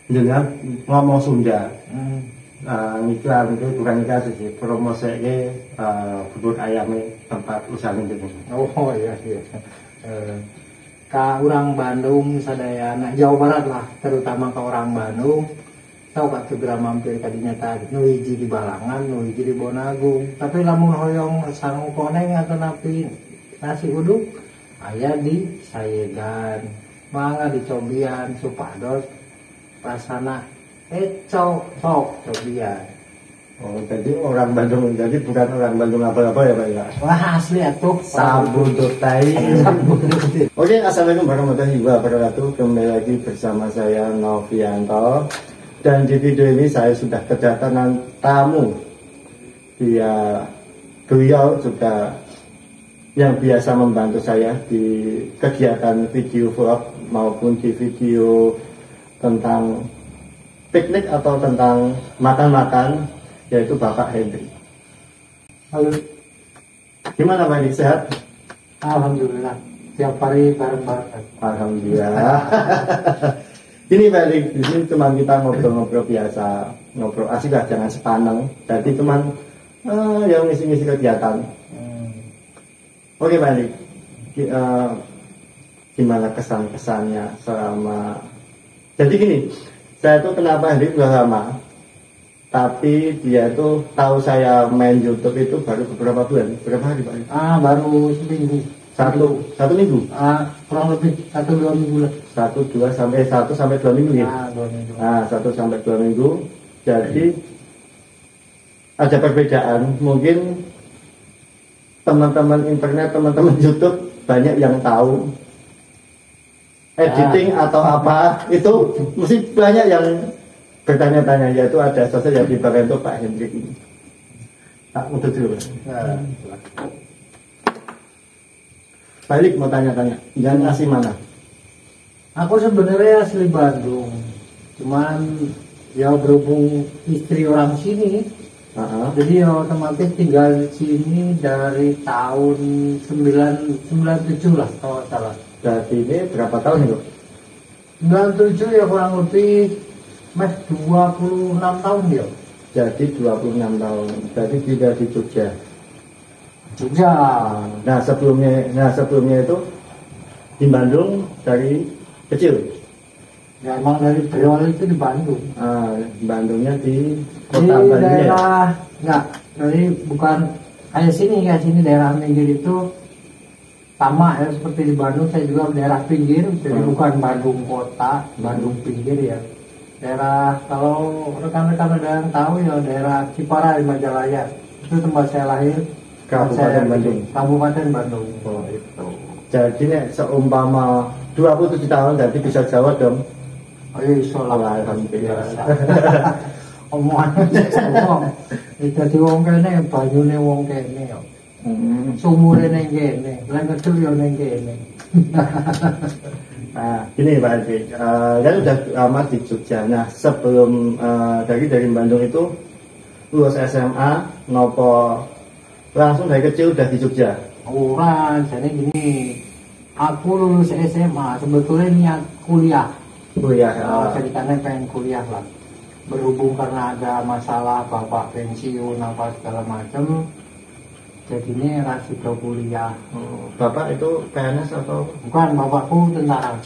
Jenengan ngomong Sunda. Nikah itu bukan nikah sih, promoseke bubur ayamnya tempat usaha jenengan. Oh iya. Ka orang Bandung sadaya anak Jawa Barat lah, terutama ke orang Bandung. Tahu kak segera mampir tadinya tadi nu hiji di Balangan, nu hiji di Bonagung. Tapi lamun hoyong sangu koneng atau napi nasi uduk aya di Sayegan, mangga di Cobian, Supados, Pasana, sok Cobian. Oh, jadi orang Bandung, jadi bukan orang Bandung apa-apa ya Pak ya? Wah asli atuh. Sabudutai. Oke, assalamualaikum warahmatullahi wabarakatuh. Kembali lagi bersama saya Novianto. Dan di video ini saya sudah kedatangan tamu. Beliau juga yang biasa membantu saya di kegiatan video vlog maupun di video tentang piknik atau tentang makan-makan, yaitu Bapak Hendri. Halo. Gimana Pak Hendri, sehat? Alhamdulillah. Tiap hari bareng-bareng. Alhamdulillah. Ini Pak Hendri, di sini cuma kita ngobrol-ngobrol biasa, ngobrol asik lah, jangan sepaneng. Jadi cuman yang ngisi-ngisi kegiatan. Oke Pak Hendri, gimana kesan-kesannya selama? Jadi gini, saya tuh kenapa Hendri udah lama, tapi dia tuh tahu saya main YouTube itu baru beberapa bulan, berapa hari Pak? Baru seminggu. Satu minggu? Kurang lebih 1-2 minggu lah. 1 sampai 2 minggu ya? 2 minggu. 1 sampai 2 minggu. Jadi ada perbedaan. Mungkin teman-teman internet, teman-teman YouTube banyak yang tahu editing atau apa itu mesti banyak yang bertanya-tanya, yaitu ada sosok yang dibantu Pak Hendri ini. Tak untuk dulu. Balik mau tanya-tanya, jangan asli mana? Aku sebenarnya asli Bandung, cuman ya berhubung istri orang sini, jadi ya otomatis tinggal di sini dari tahun 97 lah kalau salah. Jadi ini berapa tahun itu? 97 ya kurang lebih 26 tahun ya. Jadi 26 tahun. Jadi tidak di Jogja. Jogja. Nah sebelumnya itu di Bandung dari kecil. Ya emang dari berawal itu di Bandung. Bandungnya di kota di Bandung daerah ya? Enggak, dari bukan kayak sini daerah pinggir itu sama ya seperti di Bandung. Saya juga daerah pinggir, jadi bukan Bandung kota, Bandung pinggir ya. Daerah, kalau rekan-rekan ada yang tahu ya, daerah Cipara di Majalaya, itu tempat saya lahir. Kabupaten Bandung. Kabupaten Bandung. Oh itu. Jadi nih seumpama 27 tahun jadi bisa Jawa dong. Oh iya, sholat. Alhamdulillah. Omongan ngomong. Jadi wong kene, banyune wong kene yo. Sumure ning kene, lan kecil yo ning kene. Nah, gini Pak Hendri, kan udah lama di Jogja. Nah, sebelum dari Bandung itu lulus SMA, nopo langsung dari kecil udah di Jogja? Orang, jadi gini, aku lulus SMA, sebetulnya niat kuliah. Ceritanya pengen kuliah lah. Berhubung karena ada masalah bapak pensiun apa segala macam, jadinya rasi ke kuliah. Bapak itu PNS atau? Bukan, bapakku tentara.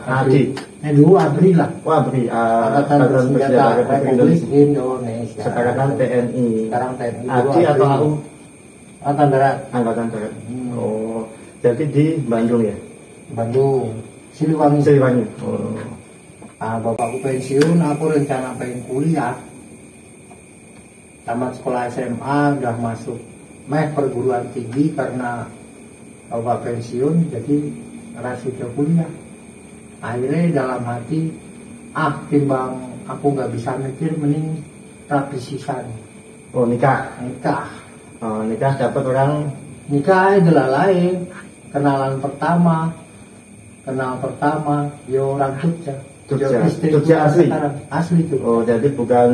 Adi. Dulu ABRI lah. Wah, ABRI. Angkatan Bersenjata Republik Indonesia. Sekarang TNI. Sekarang TNI. Adi atau aku? Angkatan Darat. Angkatan Darat. Oh, jadi di Bandung ya? Bandung. Siliwangi. Oh. Bapakku pensiun, aku rencana pengen kuliah. Tamat sekolah SMA, udah masuk perguruan tinggi karena bapak pensiun, jadi rasi ke kuliah. Akhirnya dalam hati, timbang aku nggak bisa mikir, mending rapi sisan. Oh, nikah. Oh, nikah dapat orang. Nikah adalah lain. Kenal pertama, ya orang Jogja. Jogja asli. Asli tuh. Oh, jadi bukan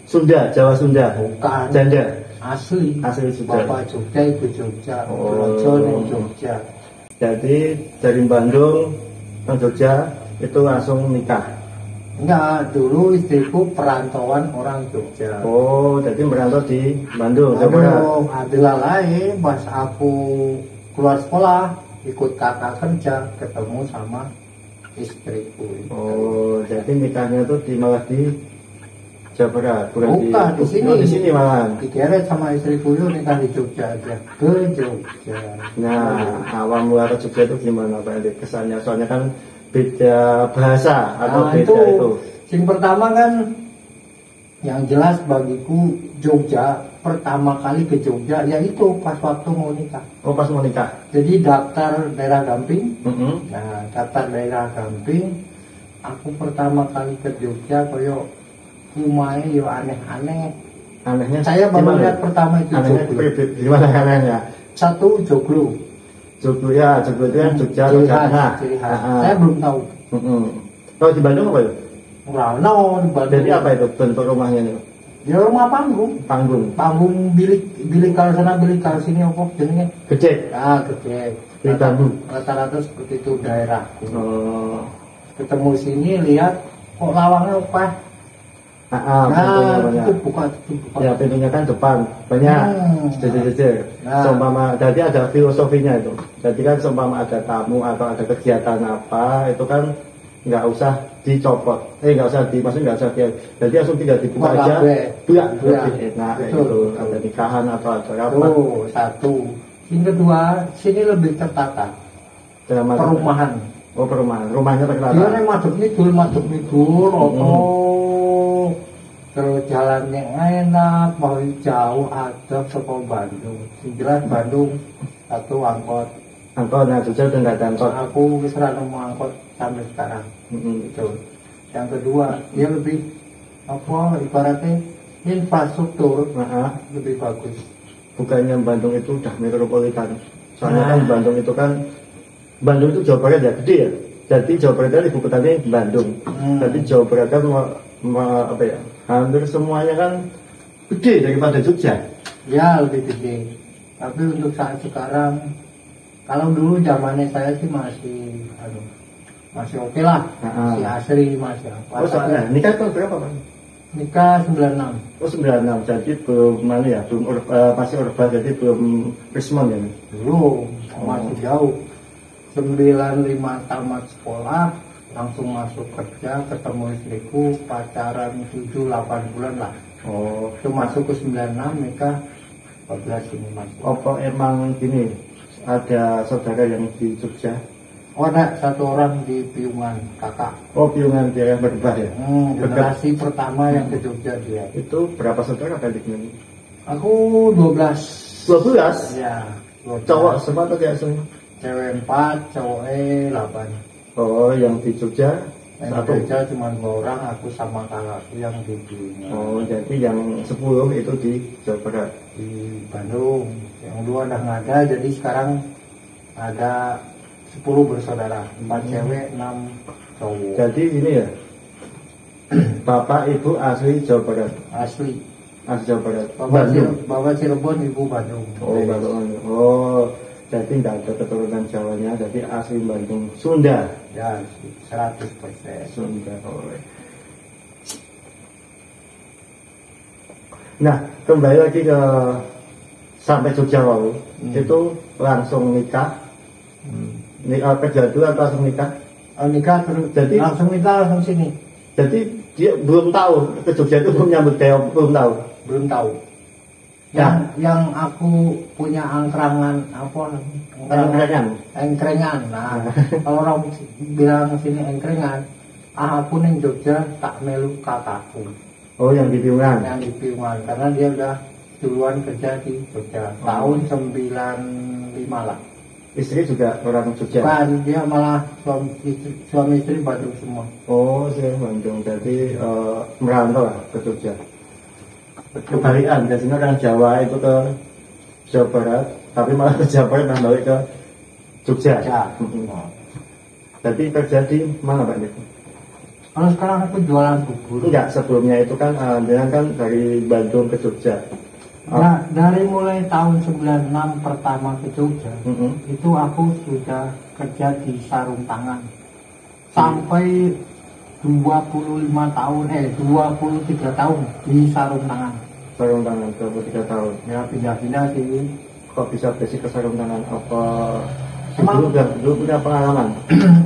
Sunda, Jawa Sunda. Bukan. Janda. Asli Sunda. Bapak Jogja, Ibu Jogja. Jogja. Jadi dari Bandung ke Jogja itu langsung nikah. Enggak, dulu istriku perantauan orang Jogja. Oh, jadi merantau di Bandung, Jawa Barat. Bandung, adalah lain pas aku keluar sekolah, ikut kakak kerja, ketemu sama istriku. Oh, jadi nikahnya tuh malah di Jawa Barat, Bukan di sini. Oh, di sini malah. Dikira sama istriku itu nikah di Jogja aja, ke Jogja. Nah, awam mula ke Jogja itu gimana Pak Edi? Kesannya, soalnya kan beda bahasa atau Nah, beda itu. Yang pertama kan, yang jelas bagiku Jogja, pertama kali ke Jogja, yaitu pas waktu mau nikah. Oh, pas mau nikah. Jadi daftar daerah Gamping. Mm-mm. Nah, daftar daerah Gamping, aku pertama kali ke Jogja, koyo rumahnya yo aneh-aneh. Anehnya Saya baru gimana? lihat pertama itu Anehnya Joglo. gimana anehnya? Satu Joglo. Joglo ya, Joglo itu kan Jogja, Ciri Jogja khas, Tengah. ciri khas. Ah, ah. Saya belum tahu. Mm-mm. Kalau di Bandung apa itu? Rano di Bandung. Jadi apa itu bentuk rumahnya itu? Ya rumah panggung. Panggung. Panggung bilik kalau sana bilik kalau sini apa jenenge? Gede. Ah, gede. Bilik bambu. Rata-rata seperti itu daerah. Oh. Ketemu sini lihat kok lawangnya apa? Ah, pintunya banyak. itu buka. Ya, pintunya kan depan banyak. Jejer-jejer. Nah. Seumpama, jadi ada filosofinya itu. Jadi kan seumpama ada tamu atau ada kegiatan apa, itu kan nggak usah dicopot. Nggak usah maksudnya nggak usah jadi langsung tinggal dibuka Buka aja. kabeh. Buka, Buka. lebih enak kayak Betul, gitu. betul. Ada nikahan atau acara apa. Tuh, satu. Yang kedua, sini lebih tertata. Dalam Perumahan. Oh, perumahan. Rumahnya terkenal. Dia nih madep midul, terus jalannya enak, mau jauh ada sekolah Bandung. Yang jelas Bandung satu angkot. Angkot, nah Jogja udah nggak ada angkot. Aku bisa nemu angkot sampai sekarang. Mm-mm. Gitu. Yang kedua, dia lebih apa ibaratnya infrastruktur Nah, lebih bagus. bukannya Bandung itu udah metropolitan. Soalnya Nah. kan Bandung itu kan Bandung itu Jawa Barat ya, gede ya. Jadi Jawa Barat itu ibu kotanya Bandung. Jadi Jawa Barat kan apa ya? Hampir semuanya kan gede daripada Jogja. Ya lebih gede. Tapi untuk saat sekarang, kalau dulu zamannya saya sih masih oke lah, Ah. masih asri masih apa. Oh, soalnya nikah tahun berapa Pak? Nikah 96. Oh, 96. Jadi belum mana ya? Belum masih urban, jadi belum Rismon ya. Dulu masih jauh. 95 tamat sekolah, langsung masuk kerja, ketemu istriku, pacaran 7-8 bulan lah. Oh, Itu masuk ke 96, nikah 14 ini masuk. apa emang gini? Ada saudara yang di Jogja? Oh, ada satu orang di Piungan, kakak. Oh, Piungan daerah Berbah ya. Generasi pertama yang ke Jogja dia. Itu berapa saudara kali ini? Aku 12. 12? Ya, 12. Cowok semua atau cewek semua? Cewek 4, cowok 8. Oh, yang di Jogja Yang satu. di Jogja cuma 2 orang, aku sama kakakku yang di Piungan. Oh, jadi yang 10 itu di Jawa Barat. Di Bandung. Yang 2 udah nggak ada, jadi sekarang ada 10 bersaudara. 4 cewek, 6 cowok. Jadi ini ya, bapak ibu asli Jawa Barat. Asli. Asli Jawa Barat. Bapak Bapak Cirebon, Ibu Bandung. Oh, Bandung. Oh, jadi nggak ada keturunan Jawanya, jadi asli Bandung. Sunda. Ya, 100%. Sunda. Oh. Nah, kembali lagi ke sampai Jogja lalu, itu langsung nikah. Nikah kerja dulu atau langsung nikah? Nikah terus, Jadi- langsung nikah langsung sini. Jadi dia belum tahu ke Jogja itu belum nyambut kayak belum tahu. Belum tahu. Ya. Yang aku punya angkrangan apa? Keren. Engkrengan. Nah, kalau orang bilang sini engkrengan, aku neng Jogja tak melu kakakku Oh, yang di Piungan. yang di Piungan karena dia udah duluan kerja di Jogja tahun 95 lah. Istri juga orang Jogja. Bukan, dia malah suami istri Bandung semua. Oh, saya Bandung. Jadi merantau lah ke Jogja. Kebalikan, biasanya orang Jawa itu ke Jawa Barat, tapi malah ke Jawa Barat dan balik ke Jogja. Ya. Jadi kerja di mana Pak Niko? Kalau sekarang aku jualan bubur. Enggak, sebelumnya itu kan dengan kan dari Bandung ke Jogja. Nah, dari mulai tahun 96 pertama ke Jogja, itu aku sudah kerja di sarung tangan. Sampai 25 tahun, 23 tahun di sarung tangan. Sarung tangan 23 tahun. Ya pindah-pindah sih. Kok bisa basic ke sarung tangan? Apa Emang- dulu punya pengalaman?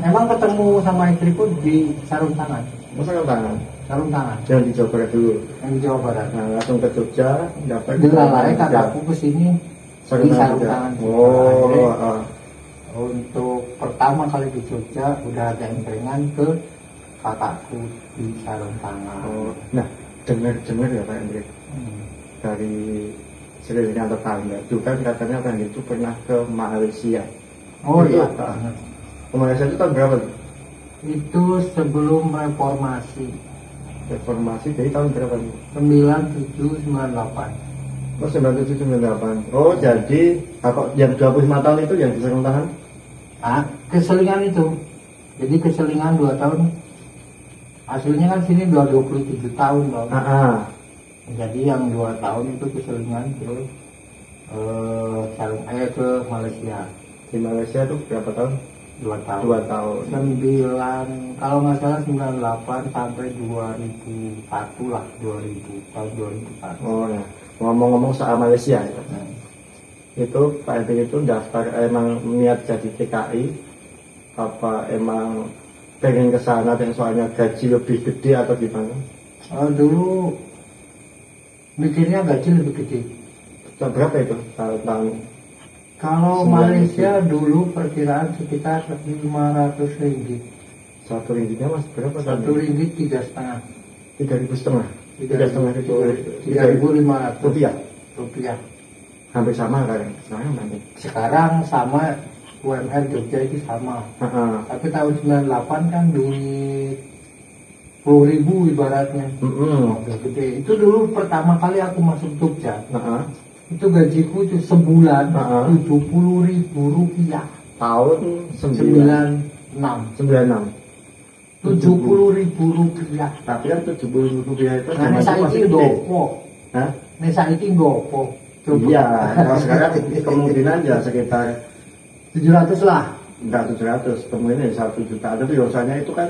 Emang ketemu sama istriku di sarung tangan. Sarung tangan Sarung tangan yang di Jawa Barat dulu. yang di Jawa Barat. Nah, langsung ke Jogja dapat Dilalai kakakku kesini di sarung juga. tangan. Oh, Jadi, untuk pertama kali di Jogja udah ada emprengan ke kakakku di sarung tangan. oh. Nah, dengar ya Pak Hendrik Hmm. dari sekelilingnya tetangga juga katanya Pak Hendrik itu pernah ke Malaysia. Oh Itu, iya. ke Malaysia itu tahun berapa? Itu sebelum reformasi Reformasi dari tahun berapa nih? 9798. Oh, 9798. Oh, jadi apa yang 25 tahun itu yang di sarung tangan? Ah, keselingan itu. Jadi keselingan 2 tahun. Aslinya kan sini 27 tahun dong. Jadi yang 2 tahun itu keselingan ke ke Malaysia. Di Malaysia itu berapa tahun? 2 tahun. 2 tahun. 9 kalau nggak salah 98 sampai 2001 lah, 2000 tahun 2001. Oh, ya. Ngomong-ngomong soal Malaysia ya. Nah, Itu Pak Hendrik itu daftar emang niat jadi TKI apa emang pengen ke sana dan soalnya gaji lebih gede atau gimana? dulu mikirnya gaji lebih gede. Tahun berapa itu? Tahun Kalau 9 Malaysia dulu perkiraan sekitar 500 ringgit. satu ringgitnya mas berapa? 1 ringgit 3,5. 3.500. 3.500 rupiah. rupiah. Hampir sama kan? Sekarang nanti. Sekarang sama UMR Jogja itu sama. Tapi tahun 98 kan duit 10.000 ibaratnya. Udah gede. Itu dulu pertama kali aku masuk Jogja. Itu gajiku itu sebulan 70.000 rupiah. Tahun 96. 70.000 rupiah. Tapi kan 70.000 rupiah itu Nah, ini saiki dopo. Hah? Ini saiki dopo. Iya, kalau sekarang kemungkinan ya sekitar 700 lah. enggak 700, kemungkinan 1 juta. Tapi biasanya itu kan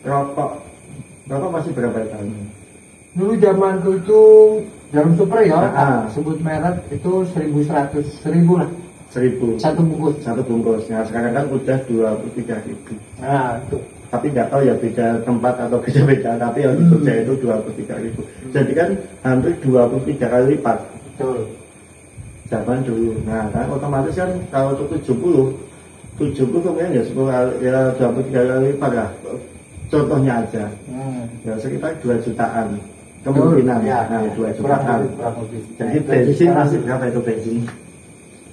rokok masih berapa tahun? Dulu zamanku itu jarum super ya, sebut merek itu 1.100, 1.000 lah. 1.000 Satu bungkus. satu bungkus. Nah sekarang kan udah 23.000. Nah, itu. Tapi nggak tahu ya beda tempat atau beda. Tapi yang di Jogja itu 23.000. Jadi kan hampir 23 kali lipat. Betul. Zaman dulu. Nah kan otomatis kan kalau untuk 70 kemudian ya 10 kali, ya 23 kali lipat lah. Contohnya aja. Ya sekitar 2 jutaan. Kemungkinan ya, nah, 2 jutaan. kurang lebih. Jadi bensin masih berapa itu bensin?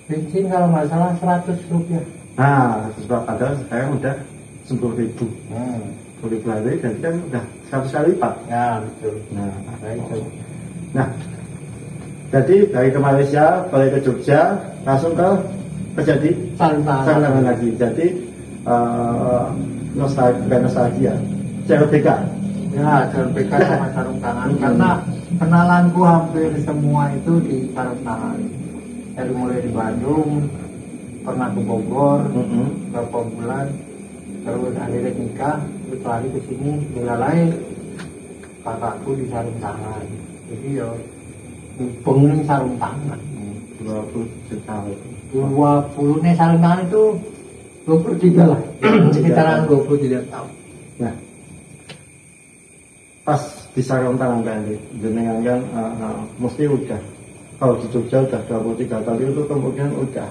Bensin kalau nggak salah 100 rupiah. Nah, padahal sekarang udah 10.000. 10.000 lagi, jadi kan udah 100 kali lipat. Ya, betul. Nah, itu. nah, jadi dari ke Malaysia, balik ke Jogja, langsung ke jadi Sarung tangan lagi. Jadi nostalgia, CLBK. Ya, CLBK sama sarung tangan. Karena kenalanku hampir semua itu di sarung tangan. Dari mulai di Bandung, pernah ke Bogor, beberapa bulan, terus akhirnya nikah, terus lari ke sini, dilalai kakakku di sarung tangan. Jadi ya, pengen sarung tangan. 20 tahun. 20 nih sarung tangan itu 23 lah, sekitaran 23 tahun. Nah, pas di sarung tangan kan, jenengan kan mesti udah. Kalau di Jogja udah 23 tahun itu kemudian udah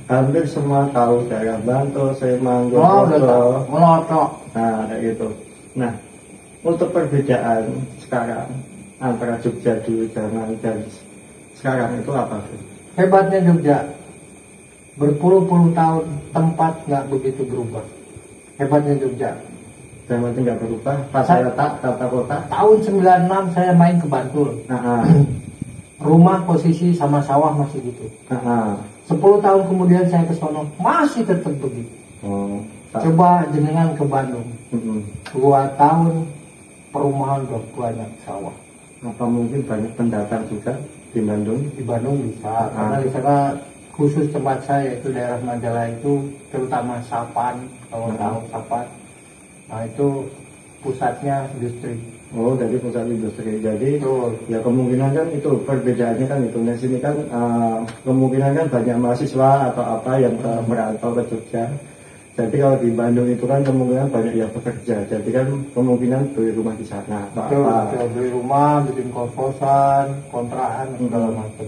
hampir semua tahu daerah Bantul, Semang, Jogoso, Melotok. nah kayak gitu. Nah, untuk perbedaan sekarang antara Jogja dulu zaman dan sekarang itu apa? Hebatnya Jogja, berpuluh-puluh tahun tempat nggak begitu berubah. Hebatnya Jogja. Zaman itu nggak berubah, tata letak, tata kota. Tahun 96 saya main ke Bantul. Rumah posisi sama sawah masih gitu. 10 tahun kemudian saya ke sono masih tetap begitu. Coba jenengan ke Bandung. 2 tahun perumahan udah banyak sawah. Apa mungkin banyak pendatang juga di Bandung? Di Bandung bisa, karena di sana khusus tempat saya itu daerah Majalah itu terutama Sapan, kalau tahu Sapan. Nah itu pusatnya industri. Oh, dari pusat industri. Jadi Betul. ya kemungkinan kan itu perbedaannya kan itu. Di sini kan kemungkinan kan banyak mahasiswa atau apa yang merantau ke Jogja. Jadi kalau di Bandung itu kan kemungkinan banyak yang bekerja. Jadi kan kemungkinan beli rumah di sana atau Betul, apa. betul. Beli rumah, bikin kos-kosan, kontrakan, segala macam.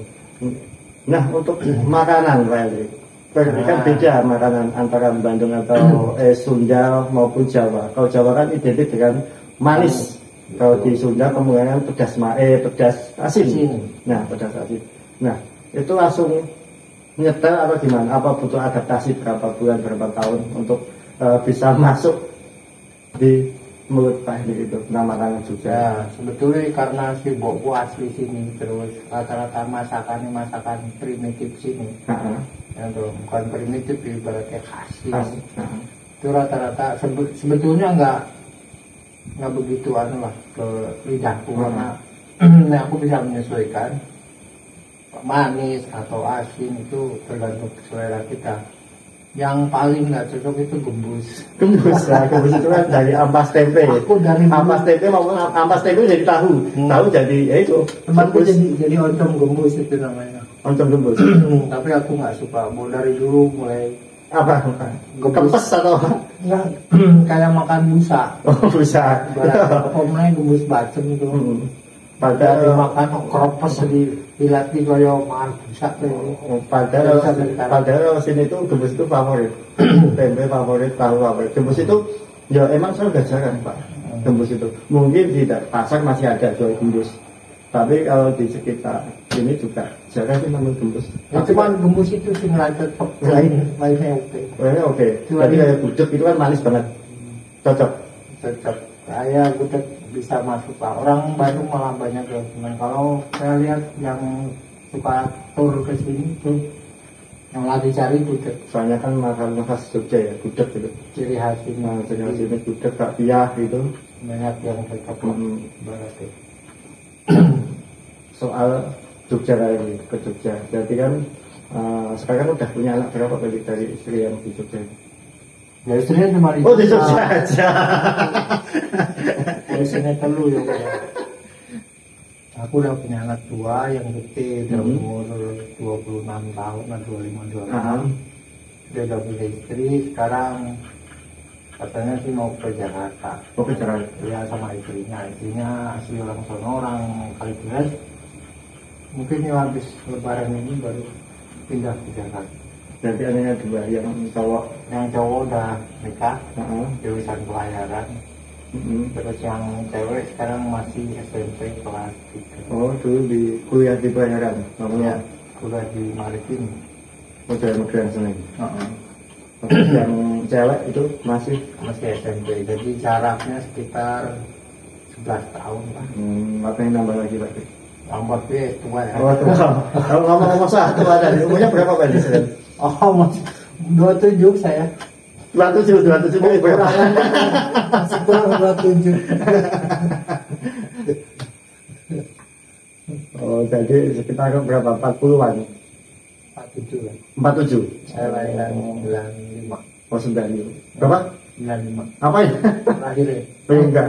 Nah, untuk makanan Pak Elik, berarti kan beda makanan antara Bandung atau Sunda maupun Jawa. Kalau Jawa kan identik dengan manis. Kalau di Sunda kemungkinan pedas asin. Nah, pedas asin. Nah, itu langsung nyetel atau gimana? Apa butuh adaptasi berapa bulan, berapa tahun untuk bisa masuk di mulut Pak Elik itu, nama makanan Jogja? Ya, sebetulnya karena si Bobo asli sini, terus rata-rata masakan primitif sini. Ya, tuh, bukan primitif, ibaratnya khas sini. Itu rata-rata sebetulnya nggak begitu lah ke lidahku karena aku bisa menyesuaikan manis atau asin itu tergantung selera kita. Yang paling nggak cocok itu gembus. Gembus itu kan dari ampas tempe. Aku dari ampas tempe maupun ampas tempe jadi tahu. Tahu jadi ya itu. Temanku jadi oncom gembus itu namanya. Oncom gembus. Tapi aku nggak suka. Dari dulu mulai apa? Kempes atau enggak kayak makan busa. Oh, busa. Mulai gembus bacem itu. Padahal makan kropos dilatih kaya makan busa tuh. Padahal sini tuh gembus itu favorit. Tempe favorit, tahu favorit. Gembus itu ya emang saya udah jarang Pak. Gembus itu mungkin di pasar masih ada jual gembus. Tapi kalau di sekitar ini juga jarang sih namanya gembus. Ya, cuman gembus itu sih nggak cocok. Lainnya oke. Lainnya oke. Jadi kayak gudeg itu kan manis banget. Cocok. Kayak gudeg bisa masuk Pak. Orang Bandung malah banyak yang senang. Kalau saya lihat yang suka tur ke sini tuh yang lagi cari gudeg. Soalnya kan makanan khas Jogja ya, gudeg gitu. Ciri khas ini. Ciri khas ini gudeg, bakpia gitu. Banyak yang cocok berarti. Soal Jogja lagi ke Jogja. Jadi kan sekarang udah punya anak berapa kali dari istri yang di Jogja? Ya istrinya cuma di Oh di Jogja aja. Istrinya telu ya. Aku udah punya anak dua, yang gede udah umur 26 tahun atau 25-26. Dia udah punya istri, sekarang katanya sih mau ke Jakarta. Oh ke Jakarta? Ya sama istrinya asli orang sono, orang Kalideres. Mungkin yang habis lebaran ini baru pindah ke Jakarta. Berarti anaknya dua, yang cowok? Yang cowok udah nikah, jurusan pelayaran. Terus yang cewek sekarang masih SMP kelas 3. Oh dulu di kuliah di pelayaran? Ya, kuliah di Maritim. Oh dari Medan Seneng? Terus yang cewek itu masih SMP, jadi jaraknya sekitar 11 tahun lah. Apa yang nambah lagi Pak? Tambah tua ya. Oh tua. Kalau ngomong-ngomong soal tua tadi, umurnya berapa Pak di sini? Oh masih 27 saya. 27 itu berapa? Masih kurang 27. Oh jadi sekitar berapa? 40-an? 47 lah. 47? Saya lahiran 95. Oh 95. Berapa? 95. Apa ya? Lahirnya. Enggak.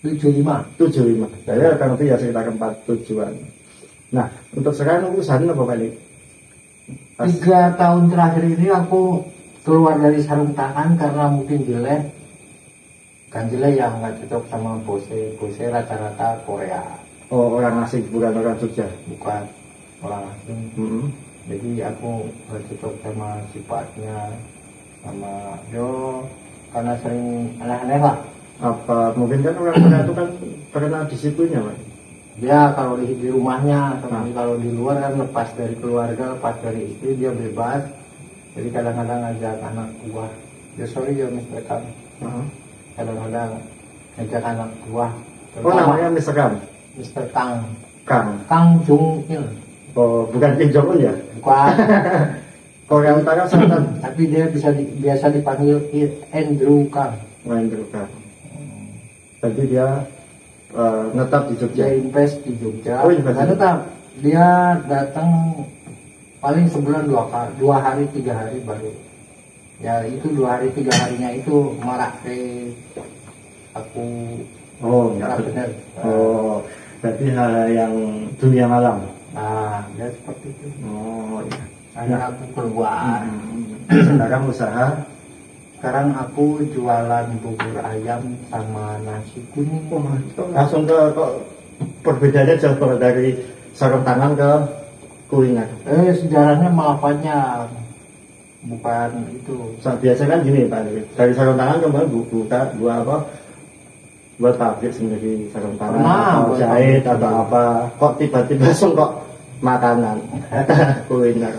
75. 75. Saya akan lebih ya sekitar 47-an. Nah, untuk sekarang usaha apa Pak ini? 3 tahun terakhir ini aku keluar dari sarung tangan karena mungkin jelek. Kan jelek yang nggak cocok sama bose. Bose rata-rata Korea. Oh, orang asing, bukan orang Jogja? Bukan orang asing. Jadi aku nggak cocok sama sifatnya, sama karena sering aneh-aneh lah. Apa mungkin kan orang Korea itu kan terkenal disiplinnya Pak? Ya kalau di rumahnya, tapi kalau di luar kan lepas dari keluarga, lepas dari istri, dia bebas. Jadi kadang-kadang ngajak anak buah. Ya sorry ya Mr. Kang. Kadang-kadang ngajak anak buah. Oh namanya Mr. Kang? Mr. Kang. Kang Jong Il. Oh bukan Kim Jong Un ya? Bukan. Korea Utara Selatan. Tapi dia biasa dipanggil Andrew Kang. Andrew Kang. Jadi dia netap di Jogja. Dia invest di Jogja. Oh invest. Tetap dia datang paling sebulan 2 hari 3 hari baru Ya itu 2 hari 3 harinya itu marak ke aku. Oh, enggak benar. Oh, berarti hal yang dunia malam. Nah, ya seperti itu. Oh, iya. Akhirnya aku keluar. Sekarang usaha. Sekarang aku jualan bubur ayam sama nasi kuning. Oh, langsung kok perbedaannya jauh banget dari sarung tangan ke kuliner. Sejarahnya malah panjang. Bukan itu. Biasa kan gini Pak, dari sarung tangan kemudian buka buat pabrik sendiri sarung tangan, atau jahit atau apa. Kok tiba-tiba langsung kok makanan kuliner.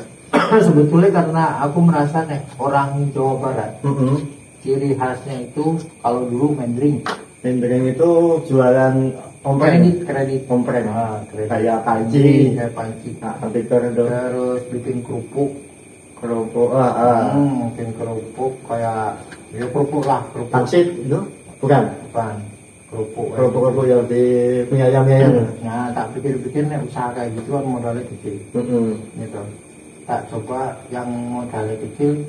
Sebetulnya karena aku merasa nih orang Jawa Barat, ciri khasnya itu kalau dulu mendring. Mendring itu jualan ompreng. Kredit. Ompreng. Kredit. Kayak panci. Nah, nanti terus bikin kerupuk. Bikin kerupuk kayak ya kerupuk lah. Pangsit itu? Bukan. Kerupuk yang di mie ayam. Nah, tak pikir-pikir nih usaha kayak gitu kan modalnya kecil. Gitu. Tak coba yang modalnya kecil,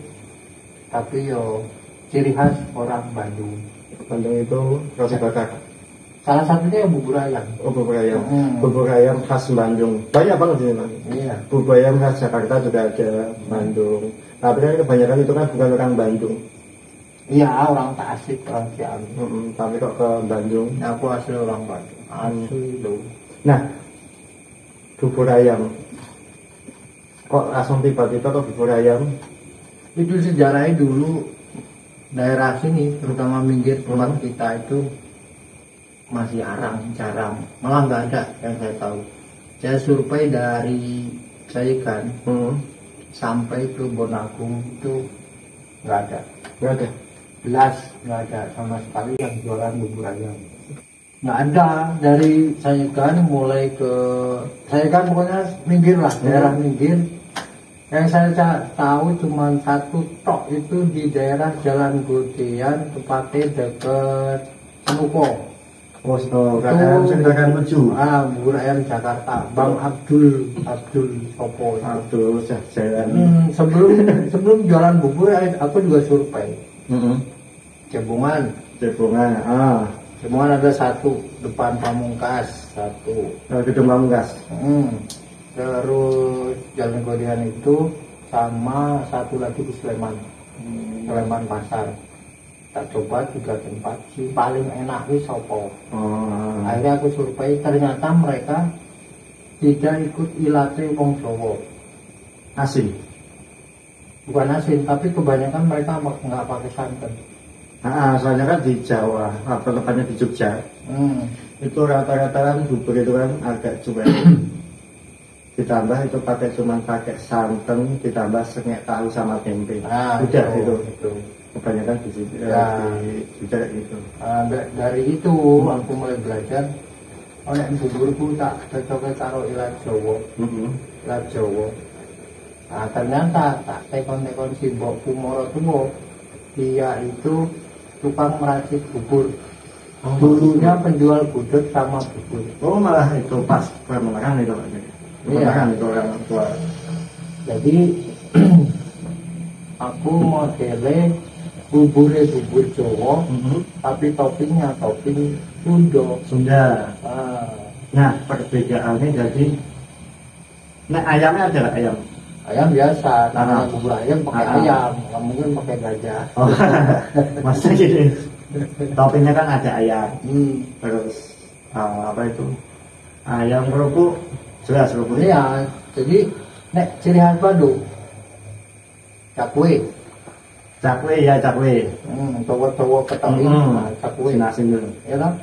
tapi yo ciri khas orang Bandung. Bandung itu roti bakar. Salah satunya bubur ayam. Oh, bubur ayam. Bubur ayam khas Bandung. Banyak banget di sini. Iya. Bubur ayam khas Jakarta juga ada, Bandung. Tapi kan kebanyakan itu kan bukan orang Bandung. Iya, orang Tasik, orang Ciamis. Tapi kok ke Bandung? Aku asli orang Bandung. Asli loh. Nah, bubur ayam. Kok langsung tiba-tiba ke bubur ayam? Itu sejarahnya dulu daerah sini, terutama minggir tempat kita itu masih jarang, malah nggak ada yang saya tahu. Saya survei dari Sayikan sampai ke Bonagung itu nggak ada. Jelas nggak ada sama sekali yang jualan bubur ayam. Nggak ada. Dari Sayikan mulai ke Sayikan pokoknya minggir lah, daerah minggir. Yang saya tahu cuma satu tok itu di daerah Jalan Godean, tepatnya dekat Senuko. Oh, ayam sekarang menuju. Bubur ayam Jakarta, Bang Abdul Sopo. Abdul jalan. Sebelum jualan bubur, aku juga survei. Cebungan. Cebungan ada satu, depan Pamungkas satu. Gedung Pamungkas. Terus Jalan Godean itu sama satu lagi di Sleman. Sleman Pasar. Tak coba 3 tempat, si paling enak wis sopo. Akhirnya aku survei, ternyata mereka tidak ikut ilate wong Jawa. Asin. Bukan asin, tapi kebanyakan mereka nggak pakai santan. Soalnya kan di Jawa, atau tepatnya di Jogja, itu rata-rata kan bubur itu kan agak cuek. Ditambah itu pakai santan, ditambah sengek tahu sama tempe. Udah itu. Kebanyakan di situ gitu. Dari itu aku mulai belajar. Nek buburku tak cocoknya karo ilat Jawa. Ilat Jawa. Ternyata tak tekon-tekon si Mbok Kumoro tuh, dia itu tukang meracik bubur. Dulunya penjual gudeg sama bubur. Oh, malah itu pas permulaan itu Pak. Permulaan itu orang tua. Jadi aku modelnya bubur Jawa, tapi toppingnya topping Sunda. Nah, perbedaannya jadi, ayamnya ada nggak ayam? Ayam biasa, namanya bubur ayam pakai ayam, nggak mungkin pakai gajah. Maksudnya gini, toppingnya kan ada ayam, terus apa itu? Ayam kerupuk, jelas kerupuk. Iya, jadi ciri khas Bandung, cakwe. Cakwe. Cowok Betawi, cakwe. Nasi dulu. Ya kan?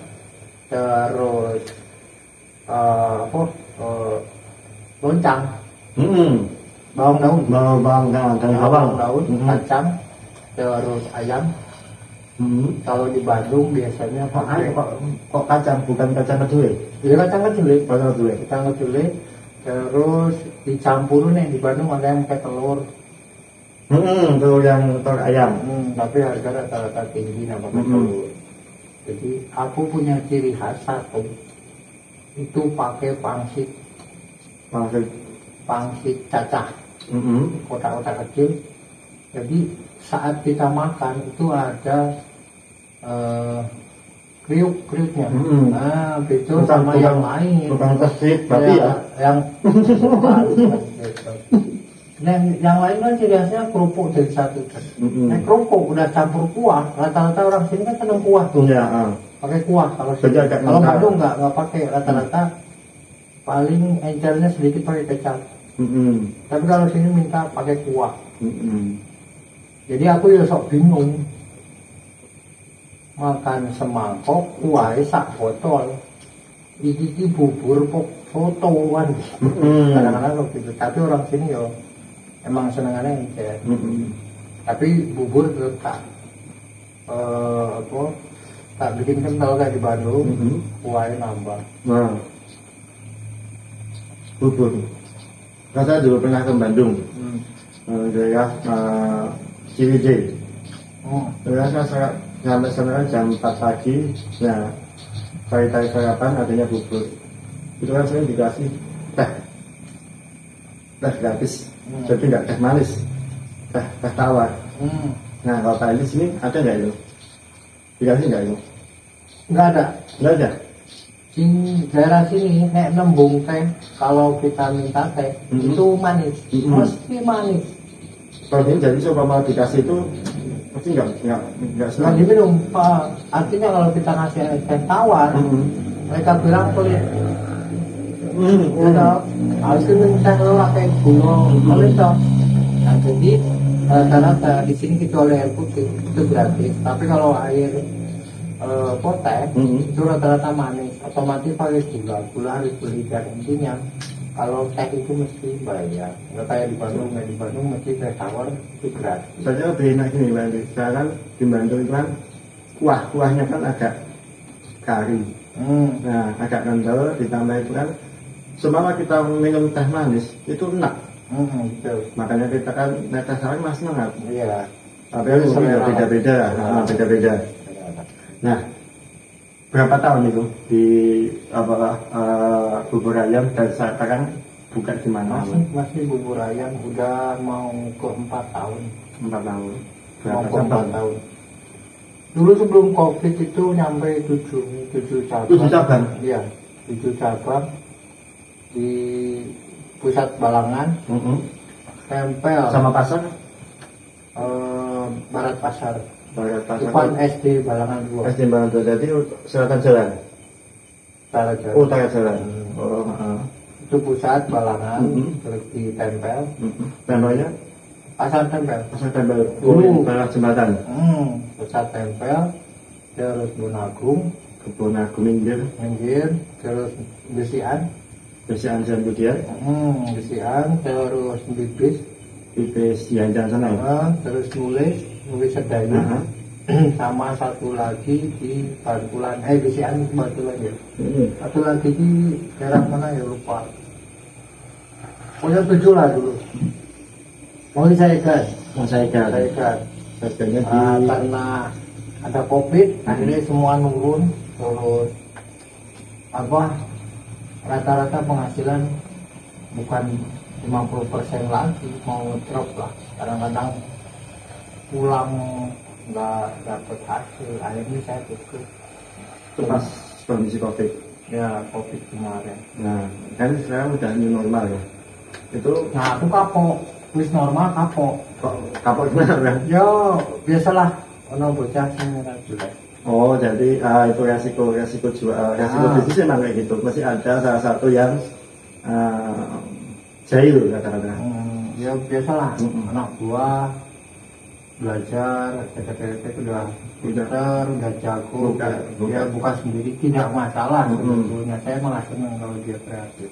Terus loncang. Bawang daun, kacang, terus ayam. Kalau di Bandung biasanya pakai kok kacang, bukan kacang kedelai? Iya, kacang kedelai. Kacang kedelai. Terus dicampur nih, di Bandung ada yang pakai telur. Telur ayam. Tapi harga rata-rata tinggi nama telur. Jadi aku punya ciri khas satu, itu pakai pangsit cacah, kotak-kotak kecil. Jadi saat kita makan itu ada kriuk-kriuknya. Nah, itu sama yang lain. Bukan kesit, tapi ya. Yang yang lain kan ciri khasnya kerupuk jadi satu. Kerupuk udah campur kuah. Rata-rata orang sini kan seneng kuah tuh. Ya. Pakai kuah kalau Bandung nggak pakai, rata-rata paling encernya sedikit pakai kecap. Tapi kalau sini minta pakai kuah. Jadi aku ya sok bingung. Makan semangkok, kuahnya sak botol. Iki bubur fotoan. Kadang-kadang gitu. Tapi orang sini yo emang senengannya encer. Tapi bubur tetap tak bikin kental kayak di Bandung. Kuahnya nambah. Nah, bubur. Saya dulu pernah ke Bandung. Daerah Ciwidey. Saya sampai sana jam 4 pagi. Nah, kali-kali sarapan adanya bubur. Itu kan saya dikasih teh gratis. Jadi nggak teh manis, teh tawar. Nah, kalau kali di sini ada nggak itu? Dikasih nggak itu? Nggak ada. Nggak ada. Di daerah sini kayak nembung teh, kalau kita minta teh itu manis, mesti manis. Kalau ini jadi coba mau dikasih itu pasti nggak senang. Diminum. Artinya kalau kita ngasih teh tawar, mereka bilang pelit. Harus minum teh lelak kayak gula, pelit dong. Nah, jadi rata-rata di sini kecuali air putih itu gratis. Tapi kalau air teh itu rata-rata manis, otomatis pakai gula harus beli. Dan intinya kalau teh itu mesti bayar, nggak kayak di Bandung mesti teh tawar itu gratis. Saya lebih enak ini Bang. Sekarang di Bandung kan kuahnya kan agak kari, nah agak kental, ditambah itu kan semua kita minum teh manis itu enak. Betul. Makanya kita kan teh tawar masih enak. Iya. Tapi kan beda-beda. Beda-beda. Nah, berapa tahun itu di bubur ayam dan sekarang buka di mana? Masih bubur ayam udah mau ke 4 tahun. 4 tahun. Mau ke 4 tahun. Dulu sebelum COVID itu nyampe 7 cabang. 7 cabang? Iya, 7 cabang di pusat Balangan. Tempel. Sama pasar? Barat Pasar. Depan SD Balangan 2. SD Balangan 2, jadi selatan jalan? Utara jalan. Itu pusat Balangan, terus di Tempel. Namanya? Pasar Tempel. Pasar Tempel. Dulu bawah jembatan. Pusat Tempel, terus Kebun Agung minggir, terus Besian Jalan Budian. Besian, terus Bibis Jangan sana. Terus nulis Sedayu. Sama satu lagi di Bantulan, Besian Bantulan ya. Satu lagi di daerah mana ya lupa. Pokoknya 7 lah dulu. Mau saya ikan. Karena ada COVID, akhirnya semua nurun. Terus rata-rata penghasilan bukan 50% lagi, mau drop lah. Kadang-kadang pulang nggak dapet hasil, akhirnya saya tutup. Itu pas kondisi COVID. Ya, COVID kemarin. Nah, kan sekarang udah new normal ya. Itu. Nah, aku kapok. Wis normal kapok. Kok kapok gimana kan? Yo, biasalah. Ono bocah sing ora jelek. Oh, jadi itu resiko bisnis emang kayak gitu. Masih ada salah satu yang jahil kata-kata. Ya biasalah. Anak buah belajar, ketek udah jago, dia buka sendiri tidak masalah sebetulnya. Saya malah senang kalau dia kreatif.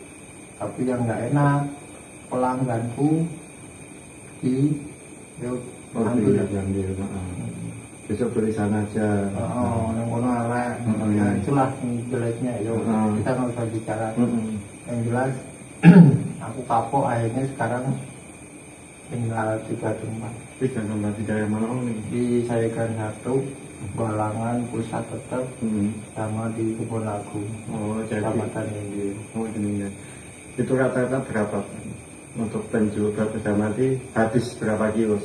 Tapi yang nggak enak pelangganku ambil. Besok beli sana aja. Yang kono elek. Ya itulah jeleknya. Kita nggak usah bicara. Yang jelas aku kapok, akhirnya sekarang tinggal 3 tempat. 3 tempat di daerah mana nih? Di Sayegan 1, Balangan pusat tetap, sama di Kebun Agung. Jadi Kecamatan ini. Ini ya. Itu rata-rata berapa untuk penjual pertama nanti habis berapa kilo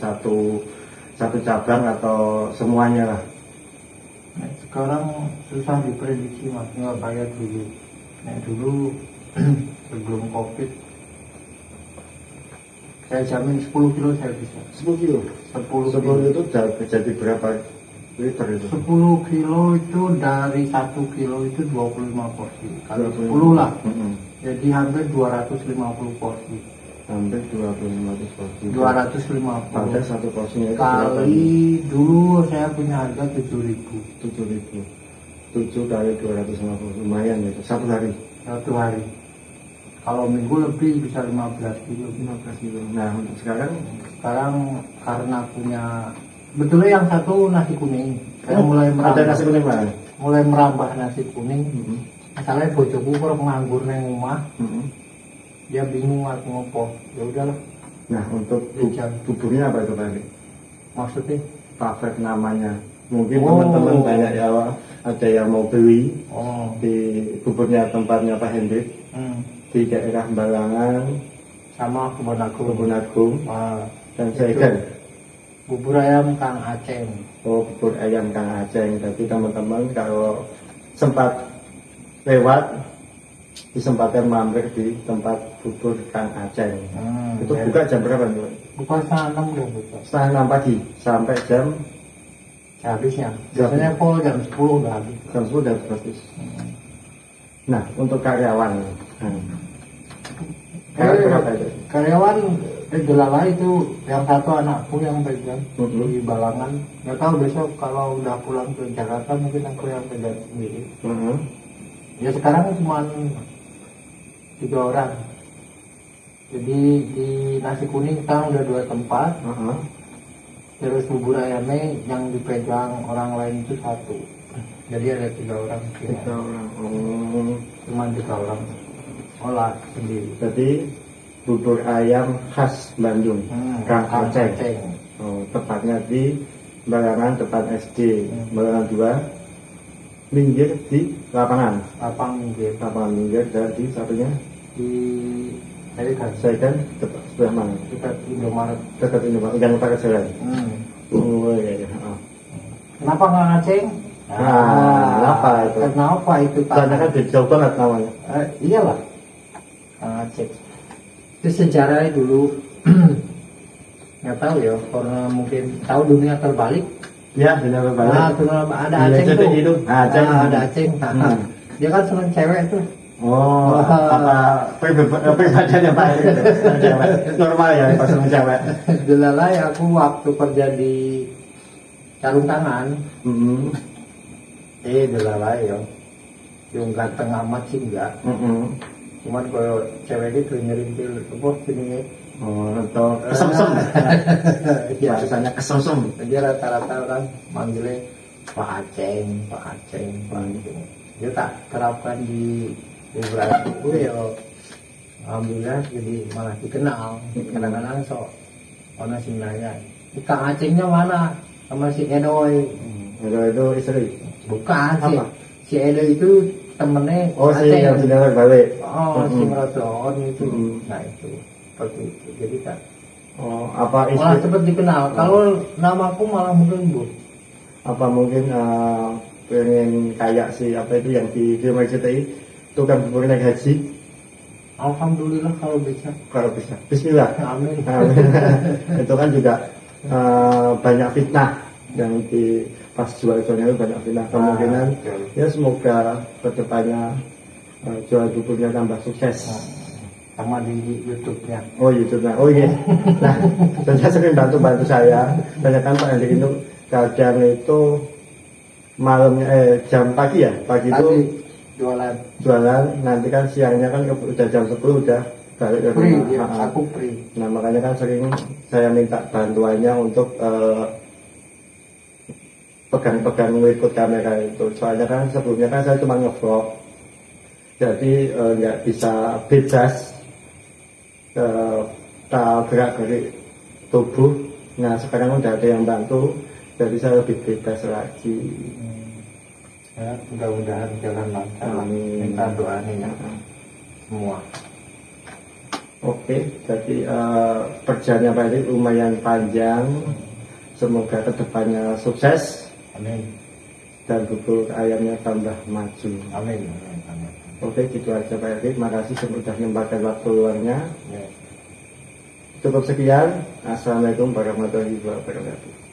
satu cabang atau semuanya lah? Nah, sekarang susah diprediksi mas, nggak kayak dulu. Nah dulu sebelum covid saya jamin 10 kilo saya bisa. 10 kilo? 10 10 itu jadi berapa liter itu? 10 kilo itu dari 1 kilo itu 25 porsi. Kalau 10 lah, jadi hampir 250 porsi. Hampir 250 porsi. 250. Pada satu porsinya itu kali dulu saya punya harga 7.000. 7.000. 7 kali 250 lumayan itu satu hari. Satu hari. Kalau minggu lebih bisa 15 kilo. 15 kilo. Nah untuk sekarang Karena punya betulnya yang satu nasi kuning. Saya mulai merambah. Ada nasi kuning mana? Mulai merambah nasi kuning. Asalnya bojoku kalau nganggur neng rumah, dia bingung aku ngopo. Ya udahlah. Nah untuk buburnya apa itu Pak Edi? Maksudnya? Favorit namanya. Mungkin teman-teman banyak ya, ada yang mau beli di buburnya tempatnya Pak Hendrik di daerah Balangan sama Kebun Agung dan Segen. Bubur ayam Kang Aceng. Oh, bubur ayam Kang Aceng. Jadi teman-teman kalau sempat lewat disempatkan mampir di tempat bubur Kang Aceng. Itu buka jam berapa nih? Buka setengah 6 udah buka. Setengah 6 pagi sampai jam habisnya. Biasanya kok jam 10 udah habis. Jam 10 udah habis. Nah, untuk karyawan. Karyawan Delala itu yang satu anakku yang pegang di Balangan. Nggak tahu besok kalau udah pulang ke Jakarta mungkin aku yang pegang sendiri. Ya sekarang cuma 3 orang. Jadi di nasi kuning sekarang udah 2 tempat. Terus bubur ayamnya yang dipegang orang lain itu 1. Jadi ada 3 orang. 3 orang. Cuma 3 orang. Olah sendiri. Jadi bubur ayam khas Bandung, Kang Aceng. Oh, tepatnya di Balangan depan SD, Balangan 2, minggir di lapangan. Lapangan minggir dan di satunya di saya kan dekat sebelah mana? Dekat Indomaret. Dekat Indomaret, jangan pakai jalan. Oh iya. Kenapa Kang Aceng? Kenapa itu? Kenapa itu? Karena kan jauh banget namanya. Iyalah, Kang Aceng. Itu sejarahnya dulu nggak tahu ya, karena mungkin tahu dunia terbalik. Ya, dunia terbalik. Ada Aceng tuh. Itu. Ada Aceng. Dia kan senang cewek tuh. Oh, apa pribadinya Pak? Normal ya pas senang cewek. Delala ya, aku waktu kerja di sarung tangan. Delala ya, yang ganteng amat sih enggak. Cuman kalau cewek itu nyerintil apa sini. Oh, atau kesem-sem. Ya, biasanya kesem-sem. Dia rata-rata orang manggilnya Pak Aceng. Dia tak terapkan di beberapa buku ya. Alhamdulillah jadi malah dikenal. Kadang-kadang orang sih nanya, Kang Acengnya mana? Sama si Edoy. Edoy itu istri? Bukan sih. Si Edoy itu temennya. Oh, si yang sudah balik. Si Meraton itu. Nah itu seperti itu. Jadi kan apa malah cepat dikenal. Kalau namaku malah mungkin Bu. Apa mungkin pengen kayak si apa itu yang di film RCTI itu kan bubur naik haji. Alhamdulillah kalau bisa. Bismillah. Amin. Itu kan juga banyak fitnah yang di pas jual itu banyak fitnah. Kemungkinan ya semoga kedepannya jual buburnya tambah sukses. Sama di YouTube-nya. Oh YouTube-nya. Oh iya. Nah, saya sering bantu saya. Banyak kan Pak Hendrik itu kadang itu malamnya jam pagi ya. Pagi itu jualan. Nanti kan siangnya kan udah jam 10 udah balik ke rumah. Aku free. Nah makanya kan sering saya minta bantuannya untuk pegang-pegang ikut kamera itu. Soalnya kan sebelumnya kan saya cuma nge-vlog, jadi nggak bisa bebas gerak-gerik tubuh. Nah sekarang udah ada yang bantu, jadi saya lebih bebas lagi. Ya, mudah-mudahan jalan lancar. Minta doanya ya semua. Oke, jadi perjalanannya Pak Edi lumayan panjang. semoga kedepannya sukses Amin. dan bubur ayamnya tambah maju. Amin. Amin. Amin. Oke, gitu aja Pak Eri. Terima kasih sudah menyempatkan waktu luangnya. Ya. Cukup sekian. Assalamualaikum warahmatullahi wabarakatuh.